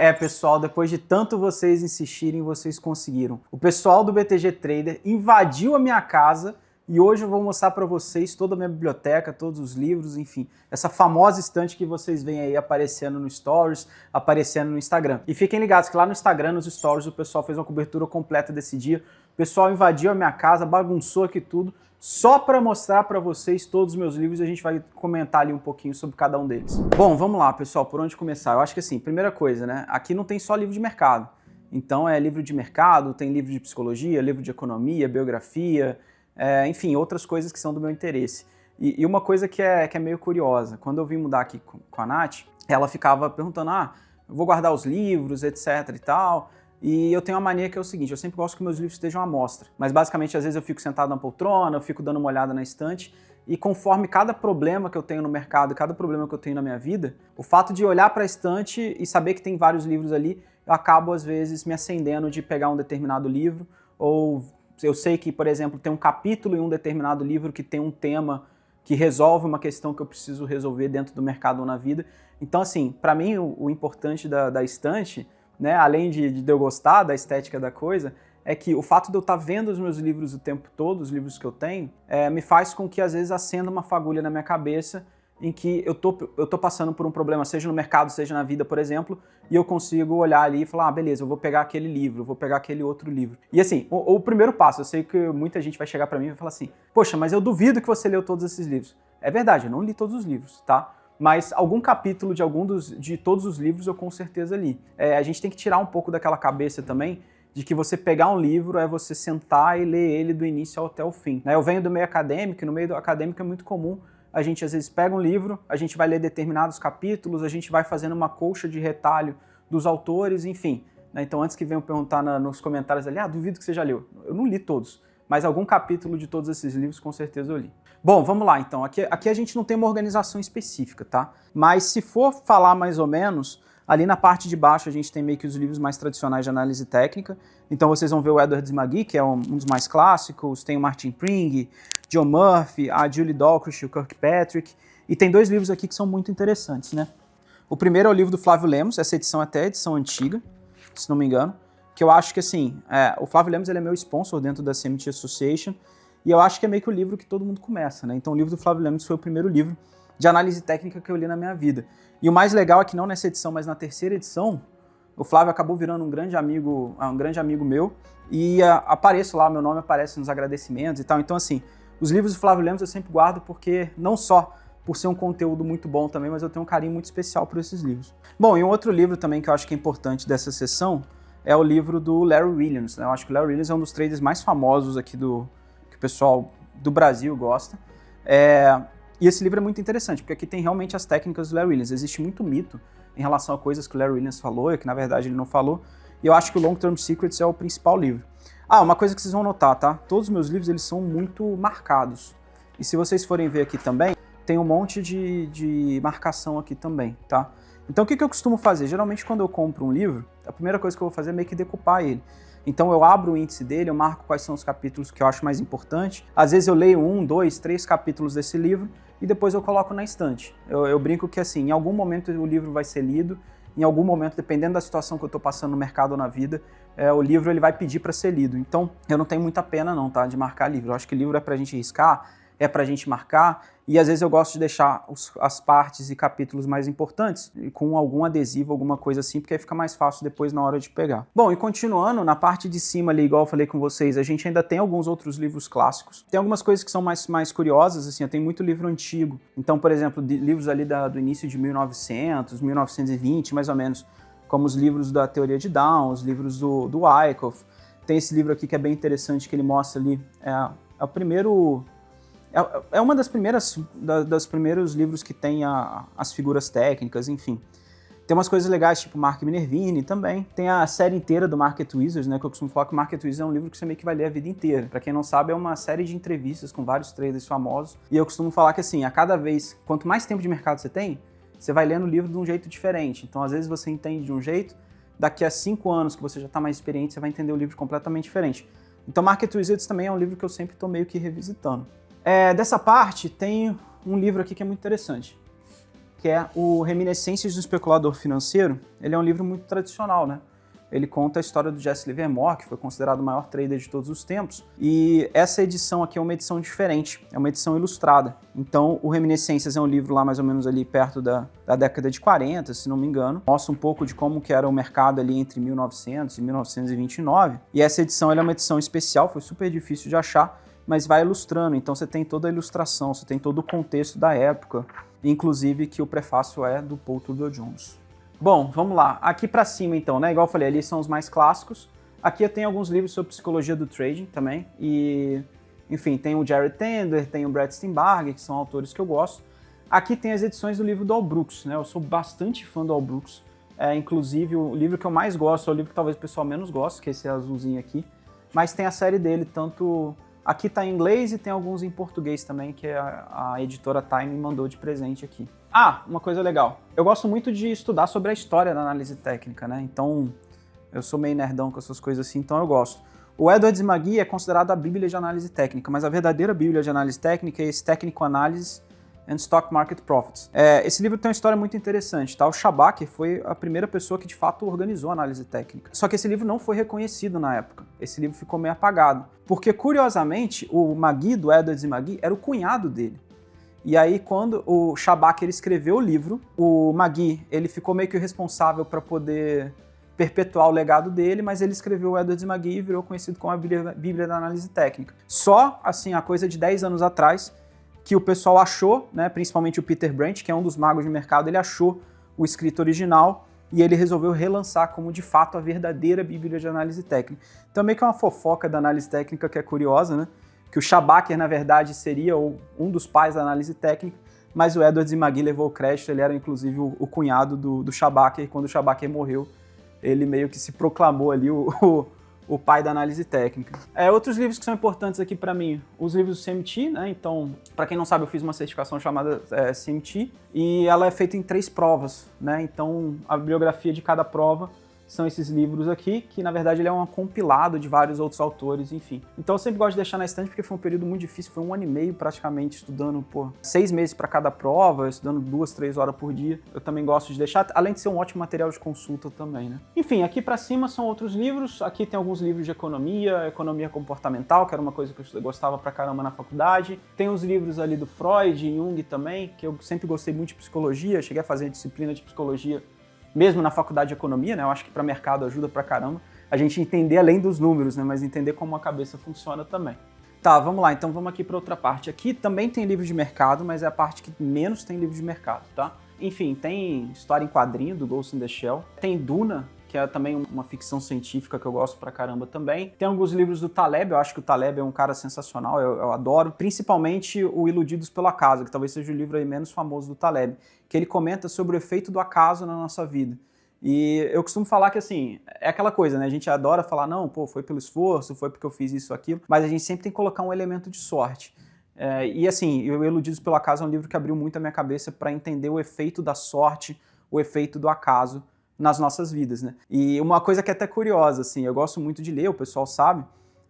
É, pessoal, depois de tanto vocês insistirem, vocês conseguiram. O pessoal do BTG Trader invadiu a minha casa e hoje eu vou mostrar para vocês toda a minha biblioteca, todos os livros, enfim, essa famosa estante que vocês veem aí aparecendo no Stories, aparecendo no Instagram. E fiquem ligados que lá no Instagram, nos Stories, o pessoal fez uma cobertura completa desse dia. O pessoal invadiu a minha casa, bagunçou aqui tudo, só para mostrar para vocês todos os meus livros e a gente vai comentar ali um pouquinho sobre cada um deles. Bom, vamos lá, pessoal, por onde começar? Eu acho que assim, primeira coisa, né? Aqui não tem só livro de mercado. Então é livro de mercado, tem livro de psicologia, livro de economia, biografia, enfim, outras coisas que são do meu interesse. E uma coisa que é meio curiosa, quando eu vim mudar aqui com a Nath, ela ficava perguntando, eu vou guardar os livros, etc e tal. E eu tenho uma mania que é o seguinte, eu sempre gosto que meus livros estejam à mostra. Mas basicamente, às vezes eu fico sentado na poltrona, eu fico dando uma olhada na estante, e conforme cada problema que eu tenho no mercado, cada problema que eu tenho na minha vida, o fato de olhar para a estante e saber que tem vários livros ali, eu acabo às vezes me acendendo de pegar um determinado livro, ou eu sei que, por exemplo, tem um capítulo em um determinado livro que tem um tema que resolve uma questão que eu preciso resolver dentro do mercado ou na vida. Então, assim, para mim o importante da estante, né, além de eu gostar da estética da coisa, é que o fato de eu estar vendo os meus livros o tempo todo, os livros que eu tenho, me faz com que às vezes acenda uma fagulha na minha cabeça em que eu tô passando por um problema, seja no mercado, seja na vida, por exemplo, e eu consigo olhar ali e falar, beleza, eu vou pegar aquele livro, eu vou pegar aquele outro livro. E assim, o primeiro passo, eu sei que muita gente vai chegar para mim e vai falar assim, poxa, mas eu duvido que você leu todos esses livros. É verdade, eu não li todos os livros, tá? Mas algum capítulo de todos os livros eu com certeza li. A gente tem que tirar um pouco daquela cabeça também de que você pegar um livro é você sentar e ler ele do início até o fim. Eu venho do meio acadêmico, e no meio do acadêmico é muito comum a gente às vezes pega um livro, a gente vai ler determinados capítulos, a gente vai fazendo uma colcha de retalho dos autores, enfim. Então antes que venham perguntar nos comentários ali, duvido que você já leu. Eu não li todos, mas algum capítulo de todos esses livros com certeza eu li. Bom, vamos lá então. Aqui a gente não tem uma organização específica, tá? Mas se for falar mais ou menos, ali na parte de baixo a gente tem meio que os livros mais tradicionais de análise técnica. Então vocês vão ver o Edward Zimagui, que é um dos mais clássicos, tem o Martin Pring, John Murphy, a Julie Dalcroft, o Kirkpatrick. E tem dois livros aqui que são muito interessantes, né? O primeiro é o livro do Flávio Lemos, essa edição até é edição antiga, se não me engano, que eu acho que assim, o Flávio Lemos ele é meu sponsor dentro da CMT Association, e eu acho que é meio que o livro que todo mundo começa, né? Então o livro do Flávio Lemos foi o primeiro livro de análise técnica que eu li na minha vida. E o mais legal é que não nessa edição, mas na terceira edição, o Flávio acabou virando um grande amigo meu, e apareço lá, meu nome aparece nos agradecimentos e tal. Então assim, os livros do Flávio Lemos eu sempre guardo porque, não só por ser um conteúdo muito bom também, mas eu tenho um carinho muito especial por esses livros. Bom, e um outro livro também que eu acho que é importante dessa sessão é o livro do Larry Williams, né? Eu acho que o Larry Williams é um dos traders mais famosos aqui que o pessoal do Brasil gosta. E esse livro é muito interessante, porque aqui tem realmente as técnicas do Larry Williams. Existe muito mito em relação a coisas que o Larry Williams falou e que na verdade ele não falou. E eu acho que o Long Term Secrets é o principal livro. Uma coisa que vocês vão notar, tá? Todos os meus livros eles são muito marcados. E se vocês forem ver aqui também, tem um monte de marcação aqui também, tá? Então o que eu costumo fazer? Geralmente quando eu compro um livro, a primeira coisa que eu vou fazer é meio que decupar ele. Então eu abro o índice dele, eu marco quais são os capítulos que eu acho mais importantes. Às vezes eu leio 1, 2, 3 capítulos desse livro e depois eu coloco na estante. Eu brinco que assim, em algum momento o livro vai ser lido, em algum momento, dependendo da situação que eu estou passando no mercado ou na vida, o livro ele vai pedir para ser lido. Então eu não tenho muita pena não, tá, de marcar livro. Eu acho que livro é pra gente riscar, é pra gente marcar, e às vezes eu gosto de deixar as partes e capítulos mais importantes com algum adesivo, alguma coisa assim, porque aí fica mais fácil depois na hora de pegar. Bom, e continuando, na parte de cima ali, igual eu falei com vocês, a gente ainda tem alguns outros livros clássicos. Tem algumas coisas que são mais curiosas, assim, eu tenho muito livro antigo. Então, por exemplo, livros ali do início de 1900, 1920, mais ou menos, como os livros da teoria de Down, os livros do Wyckoff. Tem esse livro aqui que é bem interessante, que ele mostra ali, é o primeiro... É uma das primeiros livros que tem as figuras técnicas, enfim. Tem umas coisas legais, tipo Mark Minervini também. Tem a série inteira do Market Wizards, né? Que eu costumo falar que o Market Wizards é um livro que você meio que vai ler a vida inteira. Pra quem não sabe, é uma série de entrevistas com vários traders famosos. E eu costumo falar que, assim, a cada vez, quanto mais tempo de mercado você tem, você vai lendo o livro de um jeito diferente. Então, às vezes você entende de um jeito, daqui a 5 anos que você já tá mais experiente, você vai entender o livro completamente diferente. Então, Market Wizards também é um livro que eu sempre tô meio que revisitando. Dessa parte, tem um livro aqui que é muito interessante, que é o Reminiscências do Especulador Financeiro. Ele é um livro muito tradicional, né? Ele conta a história do Jesse Livermore, que foi considerado o maior trader de todos os tempos. E essa edição aqui é uma edição diferente, é uma edição ilustrada. Então, o Reminiscências é um livro lá mais ou menos ali perto da década de 40, se não me engano. Mostra um pouco de como que era o mercado ali entre 1900 e 1929. E essa edição ela é uma edição especial, foi super difícil de achar, mas vai ilustrando. Então, você tem toda a ilustração, você tem todo o contexto da época, inclusive que o prefácio é do Paul Tudor Jones. Bom, vamos lá. Aqui para cima, então, né? Igual eu falei, ali são os mais clássicos. Aqui eu tenho alguns livros sobre psicologia do trading também. E, enfim, tem o Jerry Tender, tem o Brett Steenbarger, que são autores que eu gosto. Aqui tem as edições do livro do Al Brooks, né? Eu sou bastante fã do Al Brooks. Inclusive, o livro que eu mais gosto é o livro que talvez o pessoal menos goste, que é esse azulzinho aqui. Mas tem a série dele, tanto... Aqui tá em inglês e tem alguns em português também, que a editora Time me mandou de presente aqui. Ah, uma coisa legal. Eu gosto muito de estudar sobre a história da análise técnica, né? Então, eu sou meio nerdão com essas coisas assim, então eu gosto. O Edwards e Magee é considerado a bíblia de análise técnica, mas a verdadeira bíblia de análise técnica é esse Technical Analysis and Stock Market Profits. Esse livro tem uma história muito interessante, tá? O Schabacker foi a primeira pessoa que de fato organizou a análise técnica. Só que esse livro não foi reconhecido na época. Esse livro ficou meio apagado. Porque, curiosamente, o Magee, do Edwards e Magee, era o cunhado dele. E aí, quando o Schabacker escreveu o livro, o Magee, ele ficou meio que responsável para poder perpetuar o legado dele, mas ele escreveu o Edwards e Magee e virou conhecido como a Bíblia da Análise Técnica. Só, assim, a coisa de 10 anos atrás, que o pessoal achou, né, principalmente o Peter Brandt, que é um dos magos de mercado, ele achou o escrito original e ele resolveu relançar como, de fato, a verdadeira Bíblia de Análise Técnica. Então, meio que é uma fofoca da análise técnica que é curiosa, né? Que o Schabacker, na verdade, seria um dos pais da análise técnica, mas o Edwards e Magee levou o crédito, ele era, inclusive, o cunhado do Schabacker, e quando o Schabacker morreu, ele meio que se proclamou ali o pai da análise técnica. Outros livros que são importantes aqui para mim, os livros do CMT, né? Então, para quem não sabe, eu fiz uma certificação chamada CMT e ela é feita em 3 provas, né? Então, a bibliografia de cada prova são esses livros aqui, que na verdade ele é um compilado de vários outros autores, enfim. Então eu sempre gosto de deixar na estante porque foi um período muito difícil, foi 1 ano e meio praticamente estudando, 6 meses para cada prova, estudando 2, 3 horas por dia. Eu também gosto de deixar, além de ser um ótimo material de consulta também, né? Enfim, aqui para cima são outros livros, aqui tem alguns livros de economia comportamental, que era uma coisa que eu gostava pra caramba na faculdade. Tem os livros ali do Freud e Jung também, que eu sempre gostei muito de psicologia, cheguei a fazer disciplina de psicologia mesmo na faculdade de economia, né? Eu acho que para mercado ajuda pra caramba a gente entender além dos números, né? Mas entender como a cabeça funciona também. Tá, vamos lá, então vamos aqui para outra parte. Aqui também tem livro de mercado, mas é a parte que menos tem livro de mercado, tá? Enfim, tem história em quadrinho do Ghost in the Shell, tem Duna, que é também uma ficção científica que eu gosto pra caramba também. Tem alguns livros do Taleb, eu acho que o Taleb é um cara sensacional, eu adoro. Principalmente o Iludidos pelo Acaso, que talvez seja o livro aí menos famoso do Taleb, que ele comenta sobre o efeito do acaso na nossa vida. E eu costumo falar que, assim, é aquela coisa, né? A gente adora falar, não, foi pelo esforço, foi porque eu fiz isso, aquilo, mas a gente sempre tem que colocar um elemento de sorte. E assim, o Iludidos pelo Acaso é um livro que abriu muito a minha cabeça para entender o efeito da sorte, o efeito do acaso nas nossas vidas, né? E uma coisa que é até curiosa, assim, eu gosto muito de ler, o pessoal sabe,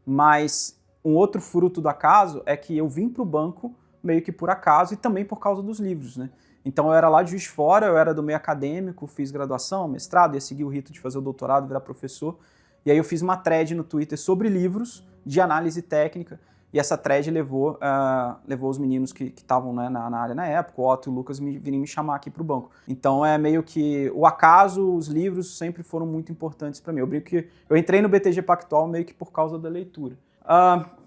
mas um outro fruto do acaso é que eu vim para o banco meio que por acaso e também por causa dos livros, né? Então eu era lá de Juiz de Fora, eu era do meio acadêmico, fiz graduação, mestrado, ia seguir o rito de fazer o doutorado, virar professor, e aí eu fiz uma thread no Twitter sobre livros de análise técnica, e essa thread levou os meninos que estavam, né, na área na época, o Otto e o Lucas, virem me chamar aqui para o banco. Então é meio que o acaso, os livros sempre foram muito importantes para mim. Eu brinco que eu entrei no BTG Pactual meio que por causa da leitura.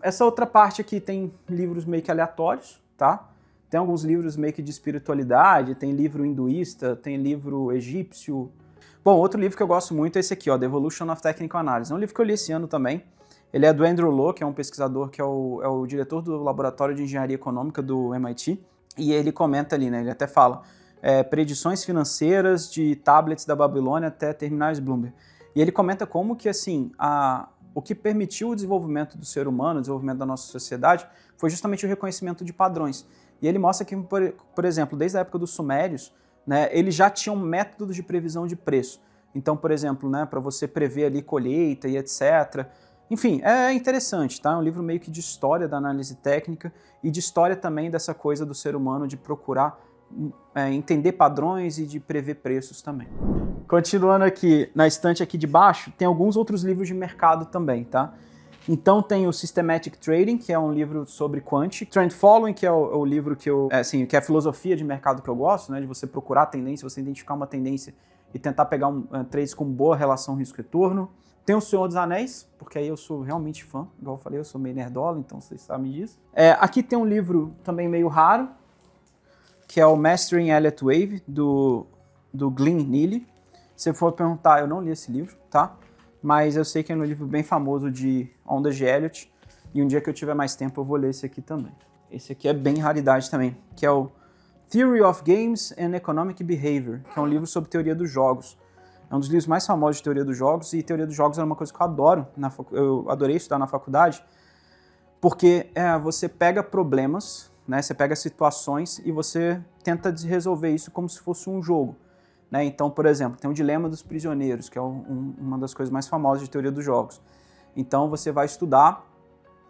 Essa outra parte aqui tem livros meio que aleatórios, tá? Tem alguns livros meio que de espiritualidade, tem livro hinduísta, tem livro egípcio. Bom, outro livro que eu gosto muito é esse aqui, ó, The Evolution of Technical Analysis. É um livro que eu li esse ano também. Ele é do Andrew Lo, que é um pesquisador que é o diretor do Laboratório de Engenharia Econômica do MIT. E ele comenta ali, né, ele até fala, predições financeiras de tablets da Babilônia até terminais Bloomberg. E ele comenta como que, assim, o que permitiu o desenvolvimento do ser humano, o desenvolvimento da nossa sociedade, foi justamente o reconhecimento de padrões. E ele mostra que, por exemplo, desde a época dos sumérios, né, eles já tinham métodos de previsão de preço. Então, por exemplo, né, para você prever ali colheita e etc. Enfim, é interessante, tá? É um livro meio que de história da análise técnica e de história também dessa coisa do ser humano de procurar entender padrões e de prever preços também. Continuando aqui, na estante aqui de baixo, tem alguns outros livros de mercado também, tá? Então tem o Systematic Trading, que é um livro sobre quant, Trend Following, que é o livro que que é a filosofia de mercado que eu gosto, né? De você procurar a tendência, você identificar uma tendência e tentar pegar trades com boa relação risco-retorno. Tem o Senhor dos Anéis, porque aí eu sou realmente fã, igual eu falei, eu sou meio nerdola, então vocês sabem disso. Aqui tem um livro também meio raro, que é o Mastering Elliott Wave, do Glyn Neely. Se for perguntar, eu não li esse livro, tá? Mas eu sei que é um livro bem famoso de ondas de Elliott, e um dia que eu tiver mais tempo eu vou ler esse aqui também. Esse aqui é bem raridade também, que é o Theory of Games and Economic Behavior, que é um livro sobre teoria dos jogos. É um dos livros mais famosos de teoria dos jogos, e teoria dos jogos é uma coisa que eu adoro, eu adorei estudar na faculdade, porque você pega problemas, né, você pega situações e você tenta resolver isso como se fosse um jogo. Né? Então, por exemplo, tem o dilema dos prisioneiros, que é uma das coisas mais famosas de teoria dos jogos. Então, você vai estudar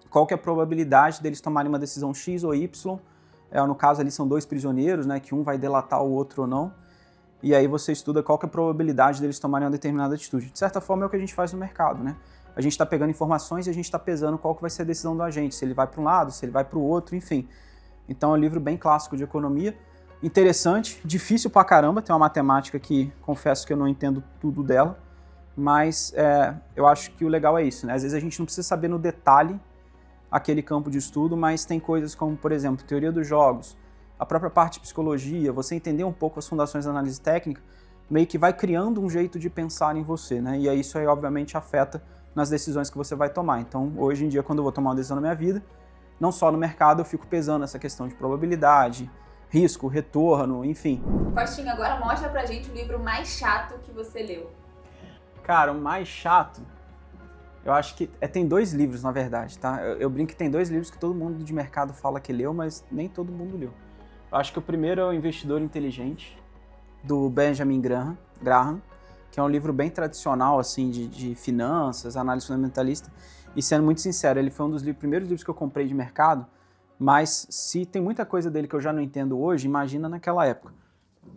qual que é a probabilidade deles tomarem uma decisão X ou Y. No caso, ali são dois prisioneiros, né, que um vai delatar o outro ou não. E aí você estuda qual que é a probabilidade deles tomarem uma determinada atitude. De certa forma, é o que a gente faz no mercado, né? A gente está pegando informações e a gente está pesando qual que vai ser a decisão do agente, se ele vai para um lado, se ele vai para o outro, enfim. Então, é um livro bem clássico de economia. Interessante, difícil pra caramba, tem uma matemática que confesso que eu não entendo tudo dela, mas eu acho que o legal é isso, né? Às vezes a gente não precisa saber no detalhe aquele campo de estudo, mas tem coisas como, por exemplo, teoria dos jogos, a própria parte de psicologia, você entender um pouco as fundações da análise técnica, meio que vai criando um jeito de pensar em você, né? E aí isso aí obviamente afeta nas decisões que você vai tomar. Então, hoje em dia, quando eu vou tomar uma decisão na minha vida, não só no mercado, eu fico pesando essa questão de probabilidade, risco, retorno, enfim. Costinha, agora mostra pra gente o livro mais chato que você leu. Cara, o mais chato, eu acho que tem dois livros, na verdade, tá? Eu brinco que tem dois livros que todo mundo de mercado fala que leu, mas nem todo mundo leu. Eu acho que o primeiro é O Investidor Inteligente, do Benjamin Graham, que é um livro bem tradicional, assim, de finanças, análise fundamentalista. E sendo muito sincero, ele foi um dos primeiros livros que eu comprei de mercado, mas se tem muita coisa dele que eu já não entendo hoje, imagina naquela época.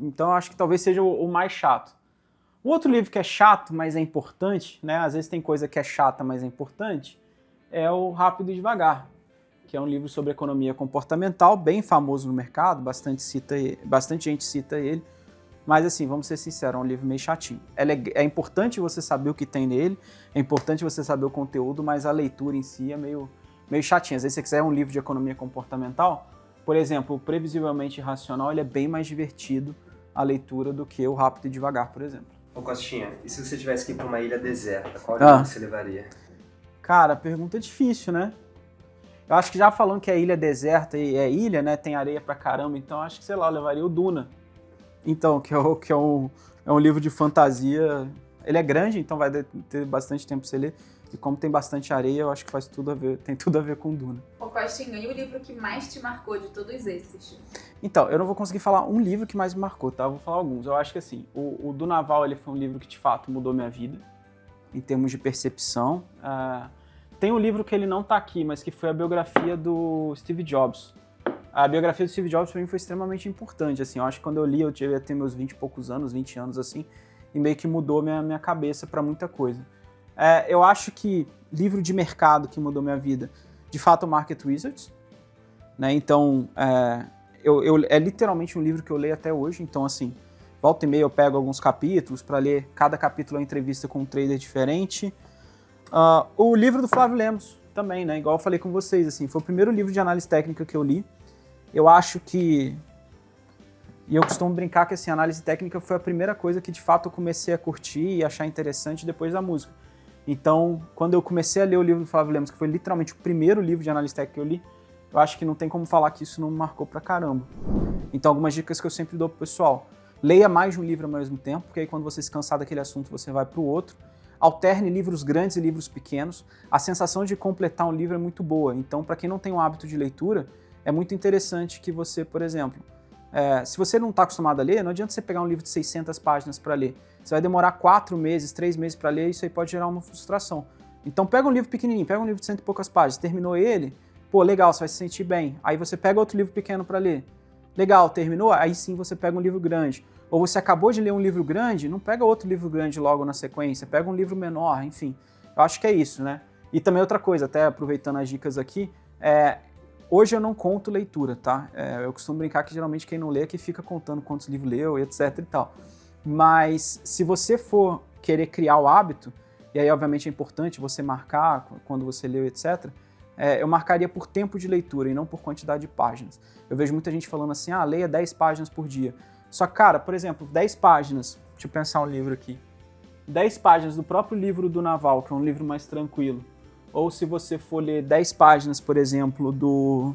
Então eu acho que talvez seja o mais chato. O outro livro que é chato, mas é importante, né? Às vezes tem coisa que é chata, mas é importante, é o Rápido e Devagar, que é um livro sobre economia comportamental, bem famoso no mercado, bastante gente cita ele, mas assim, vamos ser sinceros, é um livro meio chatinho. É importante você saber o que tem nele, é importante você saber o conteúdo, mas a leitura em si é meio chatinha. Às vezes, se você quiser um livro de economia comportamental, por exemplo, o Previsivelmente Racional, ele é bem mais divertido a leitura do que o Rápido e Devagar, por exemplo. Ô Costinha, e se você tivesse que ir para uma ilha deserta, qual livro você levaria? Cara, pergunta difícil, né? Eu acho que já falando que é ilha deserta e é ilha, né, tem areia pra caramba, então acho que, sei lá, eu levaria o Duna. Então, que é um livro de fantasia. Ele é grande, então vai ter bastante tempo pra você ler. E como tem bastante areia, eu acho que tem tudo a ver com Duna. Ô Costinha, e o livro que mais te marcou de todos esses? Então, eu não vou conseguir falar um livro que mais me marcou, tá? Eu vou falar alguns. Eu acho que assim, o do Naval, ele foi um livro que de fato mudou minha vida, em termos de percepção. Tem um livro que ele não tá aqui, mas que foi a biografia do Steve Jobs. A biografia do Steve Jobs para mim foi extremamente importante, assim. Eu acho que quando eu li, eu devia ter meus 20 e poucos anos, 20 anos, assim, e meio que mudou minha cabeça para muita coisa. Eu acho que livro de mercado que mudou minha vida, de fato, o Market Wizards, né? Então, é literalmente um livro que eu leio até hoje. Então, assim, volta e meia eu pego alguns capítulos para ler. Cada capítulo é uma entrevista com um trader diferente. O livro do Flávio Lemos também, né? Igual eu falei com vocês, assim, foi o primeiro livro de análise técnica que eu li. Eu acho que... E eu costumo brincar que, assim, a análise técnica foi a primeira coisa que, de fato, eu comecei a curtir e achar interessante depois da música. Então, quando eu comecei a ler o livro do Flávio Lemos, que foi literalmente o primeiro livro de análise técnica que eu li, eu acho que não tem como falar que isso não me marcou pra caramba. Então, algumas dicas que eu sempre dou pro pessoal. Leia mais de um livro ao mesmo tempo, porque aí quando você se cansar daquele assunto, você vai pro outro. Alterne livros grandes e livros pequenos. A sensação de completar um livro é muito boa. Então, para quem não tem um hábito de leitura, é muito interessante que você, por exemplo, se você não está acostumado a ler, não adianta você pegar um livro de 600 páginas para ler. Você vai demorar 4 meses, 3 meses para ler, e isso aí pode gerar uma frustração. Então pega um livro pequenininho, pega um livro de 100 e poucas páginas, terminou ele, pô, legal, você vai se sentir bem. Aí você pega outro livro pequeno para ler. Legal, terminou? Aí sim você pega um livro grande. Ou você acabou de ler um livro grande, não pega outro livro grande logo na sequência, pega um livro menor, enfim. Eu acho que é isso, né? E também outra coisa, até aproveitando as dicas aqui, hoje eu não conto leitura, tá? Eu costumo brincar que geralmente quem não lê é que fica contando quantos livros leu, etc e tal. Mas se você for querer criar o hábito, e aí obviamente é importante você marcar quando você leu, etc., eu marcaria por tempo de leitura e não por quantidade de páginas. Eu vejo muita gente falando assim, leia 10 páginas por dia. Só que, cara, por exemplo, 10 páginas, deixa eu pensar um livro aqui, 10 páginas do próprio livro do Naval, que é um livro mais tranquilo, ou se você for ler 10 páginas, por exemplo, do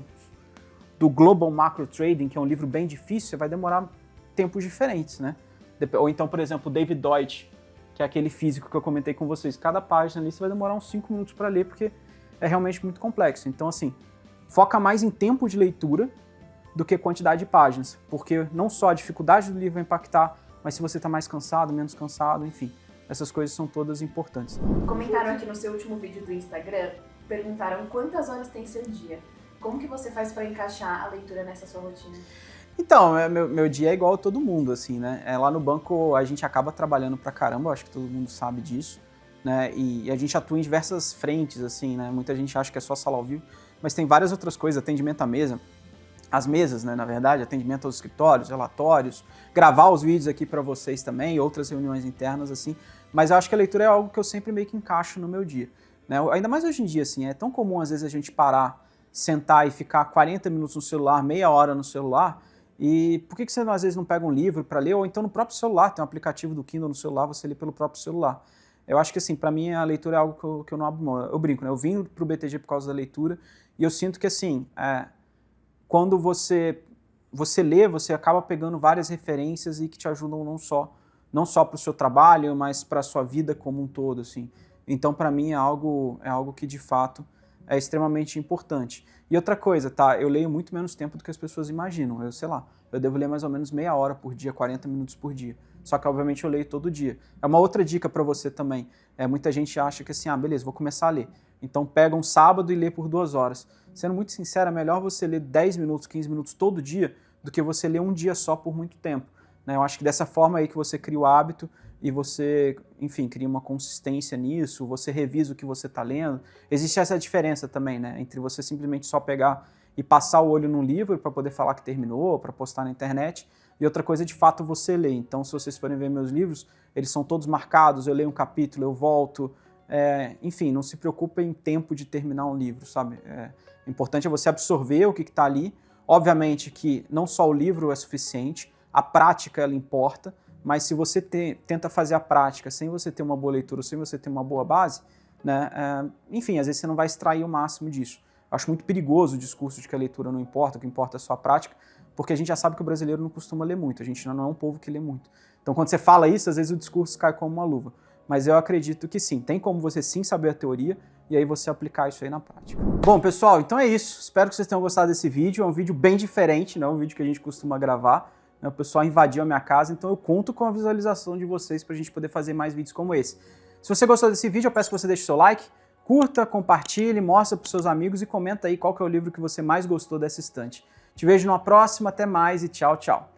Global Macro Trading, que é um livro bem difícil, você vai demorar tempos diferentes, né? Ou então, por exemplo, o David Deutsch, que é aquele físico que eu comentei com vocês, cada página ali você vai demorar uns 5 minutos para ler, porque é realmente muito complexo. Então, assim, foca mais em tempo de leitura do que quantidade de páginas, porque não só a dificuldade do livro vai impactar, mas se você está mais cansado, menos cansado, enfim, essas coisas são todas importantes. Comentaram aqui no seu último vídeo do Instagram, perguntaram quantas horas tem seu dia. Como que você faz para encaixar a leitura nessa sua rotina? Então, meu dia é igual a todo mundo, assim, né? Lá no banco a gente acaba trabalhando pra caramba, acho que todo mundo sabe disso, né? E a gente atua em diversas frentes, assim, né? Muita gente acha que é só sala ao vivo, mas tem várias outras coisas, atendimento à mesa, as mesas, né, na verdade, atendimento aos escritórios, relatórios, gravar os vídeos aqui para vocês também, outras reuniões internas, assim, mas eu acho que a leitura é algo que eu sempre meio que encaixo no meu dia, né, ainda mais hoje em dia, assim, é tão comum às vezes a gente parar, sentar e ficar 40 minutos no celular, meia hora no celular, e por que você às vezes não pega um livro para ler, ou então no próprio celular, tem um aplicativo do Kindle no celular, você lê pelo próprio celular. Eu acho que, assim, para mim a leitura é algo que eu não abro mão, eu brinco, né, eu vim pro BTG por causa da leitura, e eu sinto que, assim, quando você lê, você acaba pegando várias referências e que te ajudam não só para o seu trabalho, mas para a sua vida como um todo, assim. Então, para mim, é algo que, de fato, é extremamente importante. E outra coisa, tá? Eu leio muito menos tempo do que as pessoas imaginam. Eu devo ler mais ou menos meia hora por dia, 40 minutos por dia. Só que, obviamente, eu leio todo dia. É uma outra dica para você também. Muita gente acha que assim, beleza, vou começar a ler. Então, pega um sábado e lê por 2 horas. Sendo muito sincero, é melhor você ler 10 minutos, 15 minutos todo dia do que você ler um dia só por muito tempo, né? Eu acho que dessa forma aí que você cria o hábito e você, enfim, cria uma consistência nisso, você revisa o que você está lendo. Existe essa diferença também, né? Entre você simplesmente só pegar e passar o olho num livro para poder falar que terminou, para postar na internet, e outra coisa é de fato você ler. Então, se vocês forem ver meus livros, eles são todos marcados, eu leio um capítulo, eu volto, enfim, não se preocupe em tempo de terminar um livro, sabe? O importante é você absorver o que está ali. Obviamente que não só o livro é suficiente, a prática ela importa, mas se você tenta fazer a prática sem você ter uma boa leitura, sem você ter uma boa base, né, enfim, às vezes você não vai extrair o máximo disso. Eu acho muito perigoso o discurso de que a leitura não importa, o que importa é só a prática, porque a gente já sabe que o brasileiro não costuma ler muito, a gente não é um povo que lê muito. Então quando você fala isso, às vezes o discurso cai como uma luva. Mas eu acredito que sim, tem como você sim saber a teoria e aí você aplicar isso aí na prática. Bom, pessoal, então é isso. Espero que vocês tenham gostado desse vídeo. É um vídeo bem diferente, não é um vídeo que a gente costuma gravar. O pessoal invadiu a minha casa, então eu conto com a visualização de vocês para a gente poder fazer mais vídeos como esse. Se você gostou desse vídeo, eu peço que você deixe o seu like, curta, compartilhe, mostra para os seus amigos e comenta aí qual que é o livro que você mais gostou dessa estante. Te vejo numa próxima, até mais e tchau, tchau.